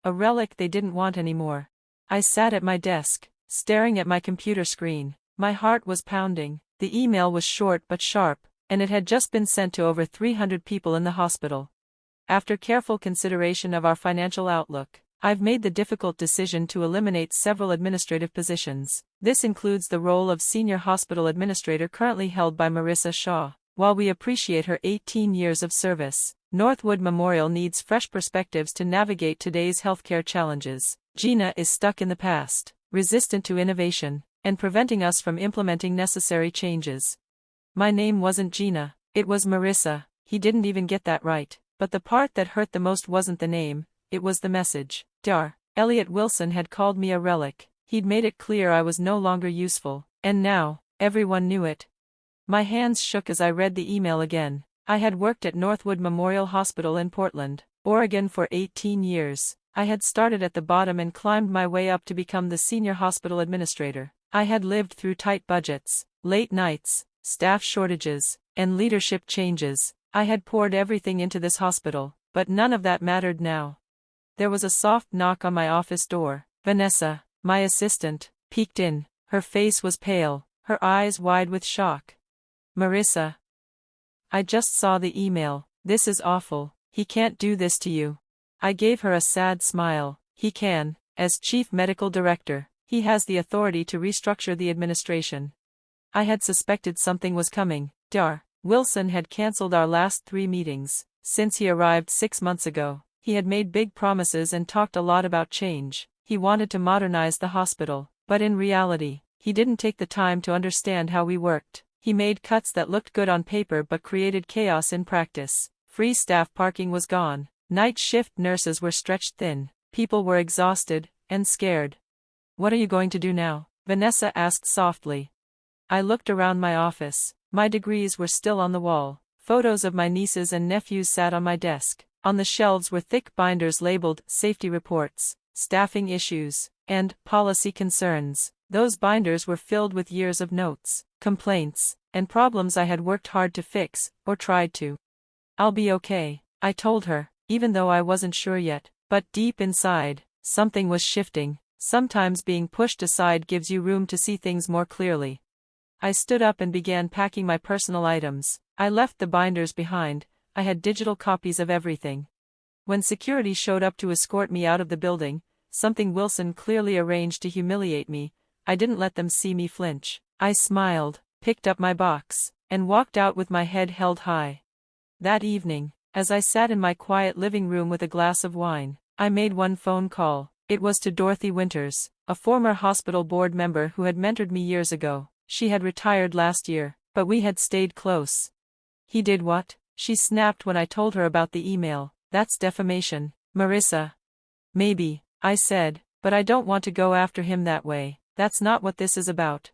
a relic they didn't want anymore. I sat at my desk, staring at my computer screen. My heart was pounding. The email was short but sharp, and it had just been sent to over 300 people in the hospital. After careful consideration of our financial outlook, I've made the difficult decision to eliminate several administrative positions. This includes the role of senior hospital administrator currently held by Marissa Shaw. While we appreciate her 18 years of service, Northwood Memorial needs fresh perspectives to navigate today's healthcare challenges. Gina is stuck in the past, resistant to innovation, and preventing us from implementing necessary changes. My name wasn't Gina, it was Marissa. He didn't even get that right. But the part that hurt the most wasn't the name, it was the message. Elliot Wilson had called me a relic. He'd made it clear I was no longer useful, and now, everyone knew it. My hands shook as I read the email again. I had worked at Northwood Memorial Hospital in Portland, Oregon for 18 years. I had started at the bottom and climbed my way up to become the senior hospital administrator. I had lived through tight budgets, late nights, staff shortages, and leadership changes. I had poured everything into this hospital, but none of that mattered now. There was a soft knock on my office door. Vanessa, my assistant, peeked in. Her face was pale, her eyes wide with shock. Marissa. I just saw the email. This is awful. He can't do this to you. I gave her a sad smile. He can. As chief medical director, he has the authority to restructure the administration. I had suspected something was coming. Wilson had cancelled our last 3 meetings. Since he arrived 6 months ago, he had made big promises and talked a lot about change. He wanted to modernize the hospital, but in reality, he didn't take the time to understand how we worked. He made cuts that looked good on paper but created chaos in practice. Free staff parking was gone. Night shift nurses were stretched thin. People were exhausted and scared. What are you going to do now? Vanessa asked softly. I looked around my office. My degrees were still on the wall. Photos of my nieces and nephews sat on my desk. On the shelves were thick binders labeled safety reports, staffing issues, and policy concerns. Those binders were filled with years of notes, complaints, and problems I had worked hard to fix, or tried to. I'll be okay, I told her, even though I wasn't sure yet. But deep inside, something was shifting. Sometimes being pushed aside gives you room to see things more clearly. I stood up and began packing my personal items. I left the binders behind. I had digital copies of everything. When security showed up to escort me out of the building, something Wilson clearly arranged to humiliate me, I didn't let them see me flinch. I smiled, picked up my box, and walked out with my head held high. That evening, as I sat in my quiet living room with a glass of wine, I made one phone call. It was to Dorothy Winters, a former hospital board member who had mentored me years ago. She had retired last year, but we had stayed close. He did what? She snapped when I told her about the email. That's defamation, Marissa. Maybe, I said, but I don't want to go after him that way. That's not what this is about.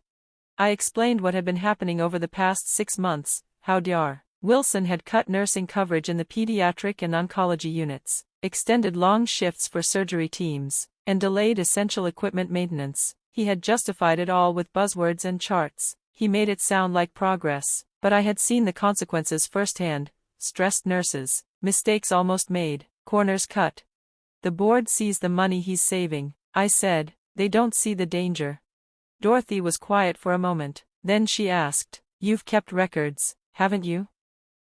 I explained what had been happening over the past 6 months, how Dr. Wilson had cut nursing coverage in the pediatric and oncology units, extended long shifts for surgery teams, and delayed essential equipment maintenance. He had justified it all with buzzwords and charts. He made it sound like progress, but I had seen the consequences firsthand. Stressed nurses, mistakes almost made, corners cut. The board sees the money he's saving, I said. They don't see the danger. Dorothy was quiet for a moment, then she asked, You've kept records, haven't you?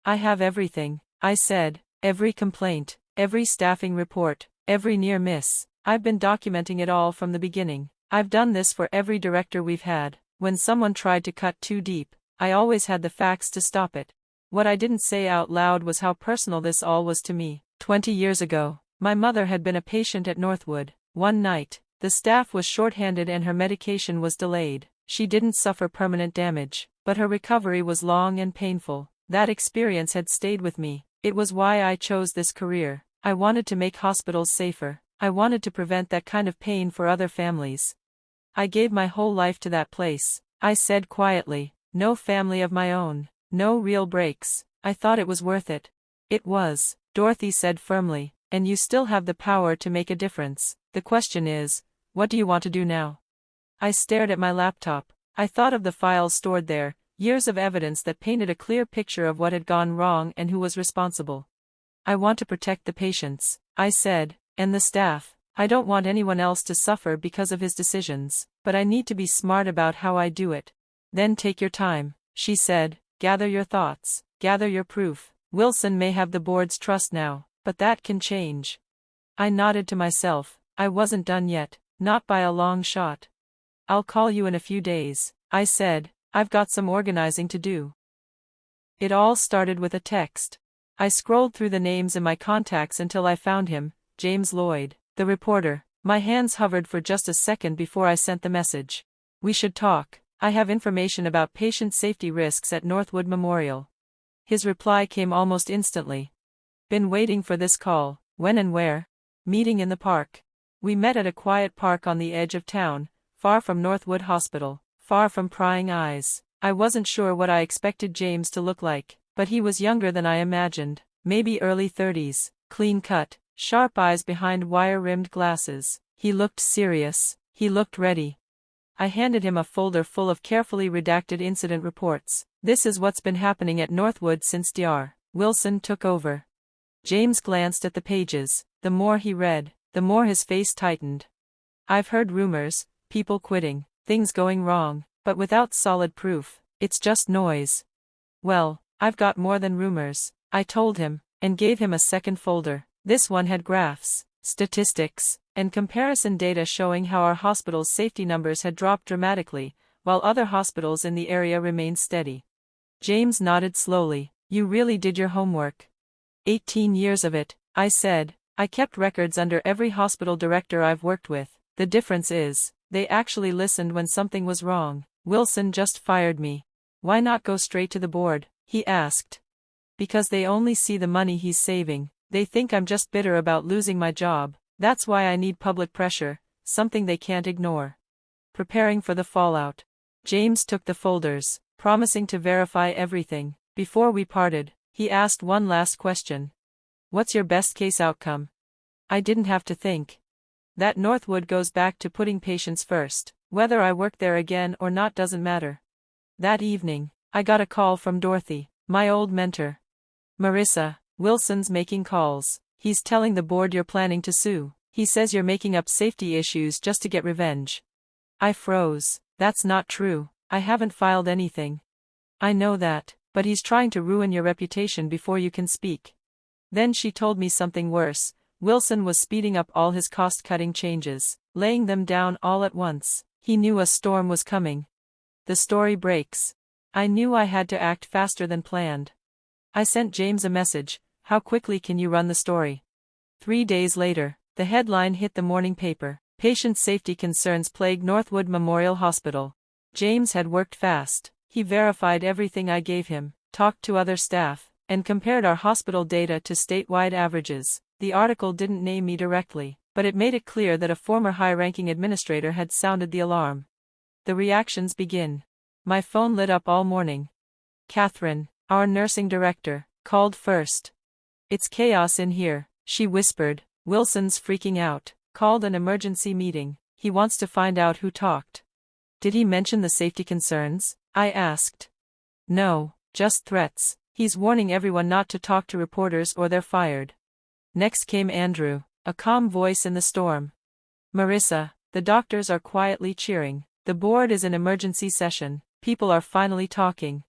I have everything, I said, every complaint, every staffing report, every near miss. I've been documenting it all from the beginning. I've done this for every director we've had. When someone tried to cut too deep, I always had the facts to stop it. What I didn't say out loud was how personal this all was to me. 20 years ago, my mother had been a patient at Northwood. One night, the staff was short-handed and her medication was delayed. She didn't suffer permanent damage, but her recovery was long and painful. That experience had stayed with me. It was why I chose this career. I wanted to make hospitals safer. I wanted to prevent that kind of pain for other families. I gave my whole life to that place, I said quietly. No family of my own. No real breaks. I thought it was worth it. It was, Dorothy said firmly, and you still have the power to make a difference. The question is, what do you want to do now? I stared at my laptop. I thought of the files stored there, years of evidence that painted a clear picture of what had gone wrong and who was responsible. I want to protect the patients, I said, and the staff. I don't want anyone else to suffer because of his decisions, but I need to be smart about how I do it. Then take your time, she said, gather your thoughts, gather your proof. Wilson may have the board's trust now, but that can change. I nodded to myself. I wasn't done yet, not by a long shot. I'll call you in a few days, I said. I've got some organizing to do. It all started with a text. I scrolled through the names in my contacts until I found him, James Lloyd, the reporter. My hands hovered for just a second before I sent the message. We should talk. I have information about patient safety risks at Northwood Memorial. His reply came almost instantly. Been waiting for this call. When and where? Meeting in the park. We met at a quiet park on the edge of town, far from Northwood Hospital, far from prying eyes. I wasn't sure what I expected James to look like, but he was younger than I imagined, maybe early 30s, clean cut, sharp eyes behind wire-rimmed glasses. He looked serious, he looked ready. I handed him a folder full of carefully redacted incident reports. This is what's been happening at Northwood since Dr. Wilson took over. James glanced at the pages. The more he read, the more his face tightened. I've heard rumors, people quitting, things going wrong, but without solid proof, it's just noise. Well, I've got more than rumors, I told him, and gave him a second folder. This one had graphs, statistics, and comparison data showing how our hospital's safety numbers had dropped dramatically, while other hospitals in the area remained steady. James nodded slowly. You really did your homework. 18 years of it, I said. I kept records under every hospital director I've worked with. The difference is, they actually listened when something was wrong. Wilson just fired me. Why not go straight to the board? He asked. Because they only see the money he's saving. They think I'm just bitter about losing my job. That's why I need public pressure, something they can't ignore. Preparing for the fallout. James took the folders, promising to verify everything. Before we parted, he asked one last question. What's your best case outcome? I didn't have to think. That Northwood goes back to putting patients first. Whether I work there again or not doesn't matter. That evening, I got a call from Dorothy, my old mentor. Marissa, Wilson's making calls. He's telling the board you're planning to sue. He says you're making up safety issues just to get revenge. I froze. That's not true. I haven't filed anything. I know that, but he's trying to ruin your reputation before you can speak. Then she told me something worse. Wilson was speeding up all his cost-cutting changes, laying them down all at once. He knew a storm was coming. The story breaks. I knew I had to act faster than planned. I sent James a message. How quickly can you run the story? 3 days later, the headline hit the morning paper. Patient safety concerns plague Northwood Memorial Hospital. James had worked fast. He verified everything I gave him, talked to other staff, and compared our hospital data to statewide averages. The article didn't name me directly, but it made it clear that a former high-ranking administrator had sounded the alarm. The reactions begin. My phone lit up all morning. Catherine, our nursing director, called first. It's chaos in here, she whispered. Wilson's freaking out. Called an emergency meeting. He wants to find out who talked. Did he mention the safety concerns? I asked. No, just threats. He's warning everyone not to talk to reporters or they're fired. Next came Andrew, a calm voice in the storm. Marissa, the doctors are quietly cheering. The board is in emergency session. People are finally talking.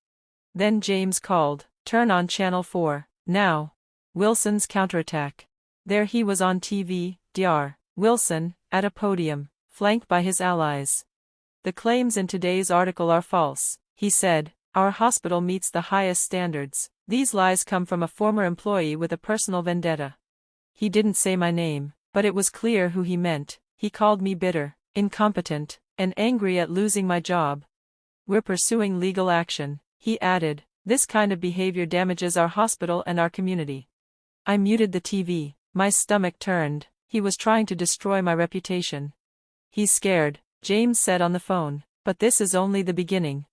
Then James called. Turn on Channel 4, now. Wilson's counterattack. There he was on TV, Dr. Wilson, at a podium, flanked by his allies. The claims in today's article are false, he said. Our hospital meets the highest standards. These lies come from a former employee with a personal vendetta. He didn't say my name, but it was clear who he meant. He called me bitter, incompetent, and angry at losing my job. We're pursuing legal action, he added. This kind of behavior damages our hospital and our community. I muted the TV. My stomach turned. He was trying to destroy my reputation. He's scared, James said on the phone, but this is only the beginning.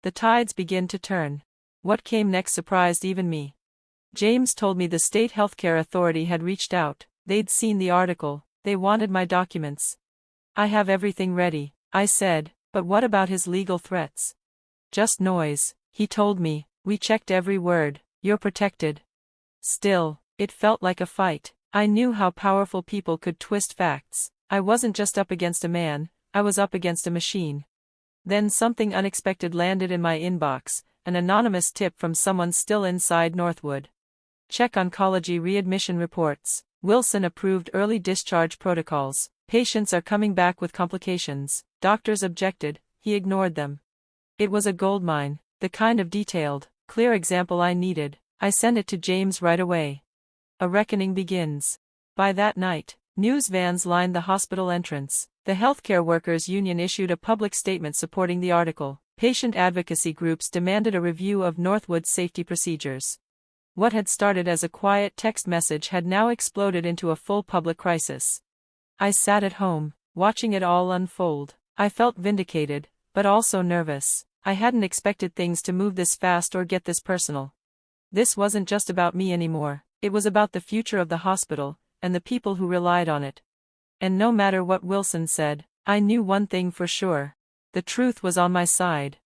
The tides begin to turn. What came next surprised even me. James told me the state healthcare authority had reached out. They'd seen the article. They wanted my documents. I have everything ready, I said, but what about his legal threats? Just noise, he told me. We checked every word. You're protected. Still, it felt like a fight. I knew how powerful people could twist facts. I wasn't just up against a man, I was up against a machine. Then something unexpected landed in my inbox, an anonymous tip from someone still inside Northwood. Check oncology readmission reports. Wilson approved early discharge protocols. Patients are coming back with complications. Doctors objected, he ignored them. It was a goldmine, the kind of detailed, clear example I needed. I sent it to James right away. A reckoning begins. By that night, news vans lined the hospital entrance. The healthcare workers' union issued a public statement supporting the article. Patient advocacy groups demanded a review of Northwood's safety procedures. What had started as a quiet text message had now exploded into a full public crisis. I sat at home, watching it all unfold. I felt vindicated, but also nervous. I hadn't expected things to move this fast or get this personal. This wasn't just about me anymore, it was about the future of the hospital, and the people who relied on it. And no matter what Wilson said, I knew one thing for sure. The truth was on my side.